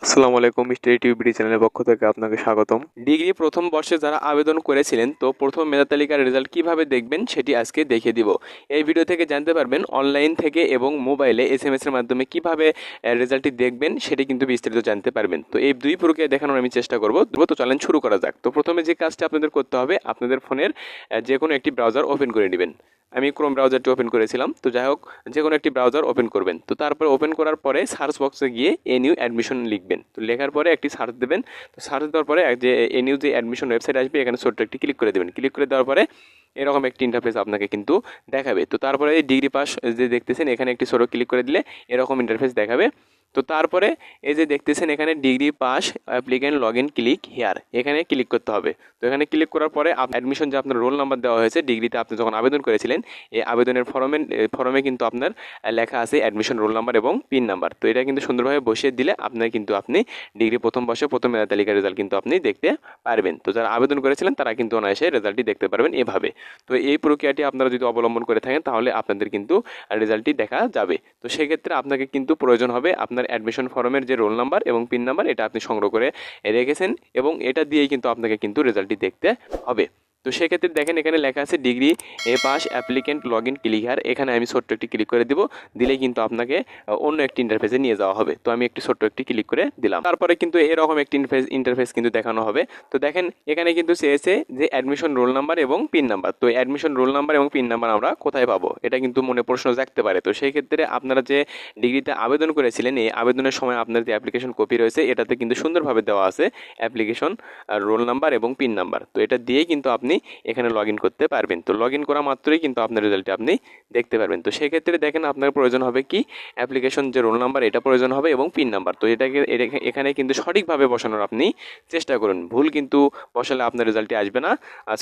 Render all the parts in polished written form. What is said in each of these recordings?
আসসালামু আলাইকুম, মিস্টার টিউবিডি চ্যানেলের পক্ষ থেকে আপনাকে স্বাগতম। ডিগ্রি প্রথম বর্ষে যারা আবেদন করেছিলেন, তো প্রথম মেধা তালিকার রেজাল্ট কিভাবে দেখবেন সেটি আজকে দেখিয়ে দিব। এই ভিডিও থেকে জানতে পারবেন অনলাইন থেকে এবং মোবাইলে এসএমএস এর মাধ্যমে কিভাবে রেজাল্টটি দেখবেন সেটি কিন্তু বিস্তারিত জানতে পারবেন। তো এই দুই প্রক্রিয়া দেখানোর আমি চেষ্টা করব। তো চলেন শুরু করা যাক। তো প্রথমে যে কাজটি আপনাদের করতে হবে, আপনাদের ফোনের যে কোনো একটি ব্রাউজার ওপেন করে নেবেন। আমি ক্রোম ব্রাউজারটি ওপেন করেছিলাম। তো যাই হোক, যে কোনো একটি ব্রাউজার ওপেন করবেন। তো তারপরে ওপেন করার পরে সার্চ বক্সে গিয়ে এনইউ অ্যাডমিশন লিখবেন। তো লেখার পরে একটি সার্চ দেবেন। তো সার্চ দেওয়ার পরে যে এনইউ যে অ্যাডমিশন ওয়েবসাইট আসবে, এখানে ছোট্ট একটি ক্লিক করে দেবেন। ক্লিক করে দেওয়ার পরে এরকম একটি ইন্টারফেস আপনাকে কিন্তু দেখাবে। তো তারপরে এই ডিগ্রি পাস যে দেখতেছেন, এখানে একটি ছোট ক্লিক করে দিলে এরকম ইন্টারফেস দেখাবে। তো তারপরে এই যে দেখতেছেন এখানে degree pass applicant log in click here, এখানে ক্লিক করতে হবে। তো এখানে ক্লিক করার পরে অ্যাডমিশন যে আপনার রোল নাম্বার দেওয়া হয়েছে ডিগ্রিতে আপনি যখন আবেদন করেছিলেন, এই আবেদনের ফর্মে কিন্তু আপনার লেখা আছে অ্যাডমিশন রোল নাম্বার এবং পিন নাম্বার। তো এটা কিন্তু সুন্দরভাবে বসিয়ে দিলে আপনি ডিগ্রি প্রথম বর্ষে প্রথম মেধা তালিকার রেজাল্ট কিন্তু আপনি দেখতে পারবেন। তো যারা আবেদন করেছিলেন তারা কিন্তু অনায়াসে রেজাল্টটি দেখতে পারবেন এভাবে। তো এই প্রক্রিয়াটি আপনারা যদি অবলম্বন করে থাকেন তাহলে আপনাদের কিন্তু রেজাল্টটি দেখা যাবে। তো সেক্ষেত্রে আপনাকে কিন্তু প্রয়োজন হবে আপনার অ্যাডমিশন ফর্মের যে রোল নাম্বার এবং পিন নাম্বার, এটা আপনি সংগ্রহ করে রেখেছেন এবং এটা দিয়েই কিন্তু আপনাকে কিন্তু রেজাল্টটি দেখতে হবে। তো সেক্ষেত্রে দেখেন এখানে লেখা আছে degree pass applicant log in click here, এখানে আমি ছোট্ট একটি ক্লিক করে দিব। দিলেই কিন্তু আপনাকে অন্য একটি ইন্টারফেসে নিয়ে যাওয়া হবে। তো আমি একটি ছোট্ট একটি ক্লিক করে দিলাম। তারপরে কিন্তু এরকম একটি ইন্টারফেস কিন্তু দেখানো হবে। তো দেখেন এখানে কিন্তু চেয়েছে যে অ্যাডমিশন রোল নাম্বার এবং পিন নাম্বার। তো অ্যাডমিশন রোল নাম্বার এবং পিন নাম্বার আমরা কোথায় পাবো, এটা কিন্তু মনে প্রশ্ন জাগতে পারে। তো সেই ক্ষেত্রে আপনারা যে ডিগ্রিতে আবেদন করেছিলেন, এই আবেদনের সময় আপনার যে অ্যাপ্লিকেশন কপি রয়েছে এটাতে কিন্তু সুন্দরভাবে দেওয়া আছে অ্যাপ্লিকেশন রোল নাম্বার এবং পিন নাম্বার। তো এটা দিয়েই কিন্তু আপনি এখানে লগ ইন করতে পারবেন। তো লগ ইন করা মাত্রই কিন্তু আপনার রেজাল্টটি আপনি দেখতে পারবেন। তো সেক্ষেত্রে দেখেন আপনার প্রয়োজন হবে কি, অ্যাপ্লিকেশন যে রোল নাম্বার এটা প্রয়োজন হবে এবং পিন নাম্বার। তো এখানে কিন্তু সঠিকভাবে বসানোর আপনি চেষ্টা করুন। ভুল কিন্তু বসালে আপনার রেজাল্টটি আসবে না,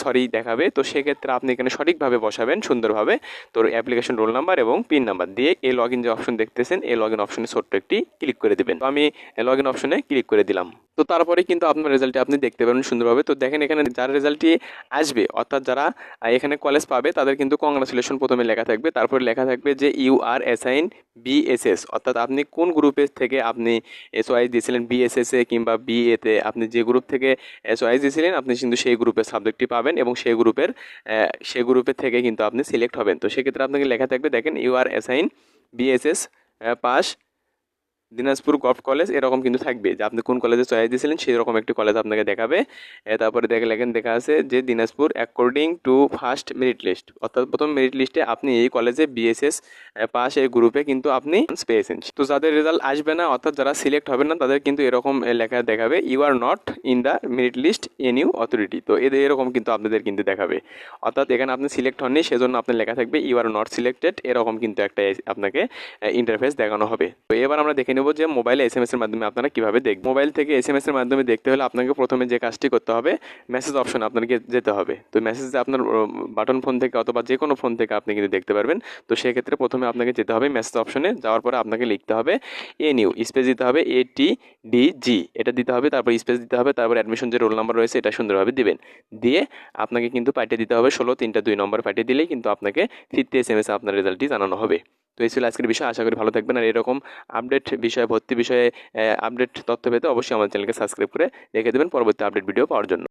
সরি দেখাবে। তো সেক্ষেত্রে আপনি এখানে সঠিকভাবে বসাবেন সুন্দরভাবে। তো অ্যাপ্লিকেশন রোল নাম্বার এবং পিন নাম্বার দিয়ে এই লগ ইন যে অপশন দেখতেছেন, এই লগ ইন অপশনে ছোট্ট একটি ক্লিক করে দেবেন। তো আমি লগ ইন অপশনে ক্লিক করে দিলাম। তো তারপরে কিন্তু আপনার রেজাল্টটি আপনি দেখতে পাবেন সুন্দরভাবে। তো দেখেন এখানে যার রেজাল্টটি আসবে, অর্থাৎ যারা এখানে কলেজ পাবে তাদের কিন্তু কংগ্রাচুলেশন প্রথমে লেখা থাকবে। তারপরে লেখা থাকবে যে ইউ আর অ্যাসাইন বিএসএস, অর্থাৎ আপনি কোন গ্রুপের থেকে আপনি চয়েস দিয়েছিলেন, বিএসএসে কিংবা বিএতে, আপনি যে গ্রুপ থেকে চয়েস দিয়েছিলেন আপনি কিন্তু সেই গ্রুপের সাবজেক্টটি পাবেন এবং সেই গ্রুপের থেকে কিন্তু আপনি সিলেক্ট হবেন। তো সেক্ষেত্রে আপনাকে লেখা থাকবে দেখেন you are assign BSS pass Dinajpur government college, এরকম কিন্তু থাকবে যে আপনি কোন কলেজে চয়েস দিয়েছিলেন সেই রকম একটি কলেজ আপনাকে দেখাবে। তারপরে লেখেন দেখা আছে যে Dinajpur according to first merit list, অর্থাৎ প্রথম মেরিট লিস্টে আপনি এই কলেজে বিএসএস পাস এই গ্রুপে কিন্তু আপনি পেয়েছেন। তো যাদের রেজাল্ট আসবে না, অর্থাৎ যারা সিলেক্ট হবে না, তাদের কিন্তু এরকম লেখা দেখাবে you are not in the merit list NU authority. তো এরকম কিন্তু আপনাদের কিন্তু দেখাবে, অর্থাৎ এখানে আপনি সিলেক্ট হননি সেজন্য আপনার লেখা থাকবে ইউ আর নট সিলেক্টেড, এরকম কিন্তু একটা আপনাকে ইন্টারফেস দেখানো হবে। তো এবার আমরা দেখে নেব যে মোবাইলে এসএমএস এর মাধ্যমে আপনারা কিভাবে দেখবেন। মোবাইল থেকে এসএমএস এর মাধ্যমে দেখতে হলে আপনাকে প্রথমে যে কাজটি করতে হবে, মেসেজ অপশন আপনাকে যেতে হবে। তো মেসেজে আপনার বাটন ফোন থেকে অথবা যে কোনো ফোন থেকে আপনি কিন্তু দেখতে পারবেন। তো সেক্ষেত্রে প্রথমে আপনাকে যেতে হবে মেসেজ অপশনে, যাওয়ার পরে আপনাকে লিখতে হবে এনইউ, স্পেস দিতে হবে ATDG, এটা দিতে হবে, তারপর স্পেস দিতে হবে, তারপর অ্যাডমিশন যে রোল নাম্বার রয়েছে এটা সুন্দরভাবে দিবেন। দিয়ে আপনাকে কিন্তু পাঠিয়ে দিতে হবে 16-3-2 পাঠিয়ে দিলেই কিন্তু আপনাকে ফিরতি এসএমএস আপনার রেজাল্টটি জানানো হবে। তো এই ছিল আজকের বিষয়, আশা করি ভালো থাকবেন। আর এরকম আপডেট বিষয়ে ভর্তি বিষয়ে আপডেট তথ্য পেতে অবশ্যই আমাদের চ্যানেলকে সাবস্ক্রাইব করে রেখে দেবেন পরবর্তী আপডেট ভিডিও পাওয়ার জন্য।